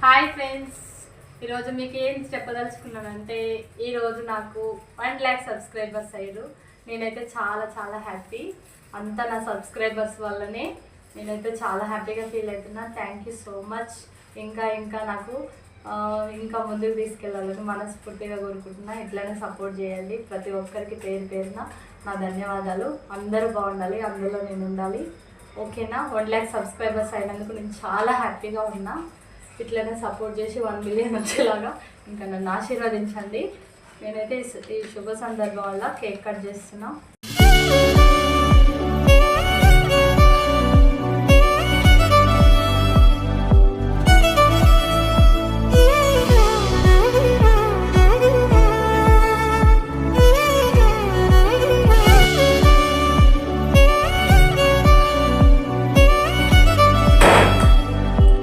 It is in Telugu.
హాయ్ ఫ్రెండ్స్, ఈరోజు మీకు ఏం చెప్పదలుచుకున్నానంటే ఈరోజు నాకు 1,00,000 సబ్స్క్రైబర్స్ అయ్యారు. నేనైతే చాలా చాలా హ్యాపీ. అంతా నా సబ్స్క్రైబర్స్ వల్లనే నేనైతే చాలా హ్యాపీగా ఫీల్ అవుతున్నా. Thank you so much. ఇంకా నాకు ఇంకా ముందుకు తీసుకెళ్ళాలని మనస్ఫూర్తిగా కోరుకుంటున్నా. ఇట్లానే సపోర్ట్ చేయండి. ప్రతి ఒక్కరికి పేరు పేరున నా ధన్యవాదాలు. అందరూ బాగుండాలి, అందులో నేను ఉండాలి. ఓకేనా? 1,00,000 సబ్స్క్రైబర్స్ అయినందుకు నేను చాలా హ్యాపీగా ఉన్నా. ఇట్లనే సపోర్ట్ చేసి 1 మిలియన్ వచ్చేలాగా ఇంకా నన్ను ఆశీర్వదించండి. నేనైతే ఈ శుభ సందర్భం వల్ల కేక్ కట్ చేస్తున్నా.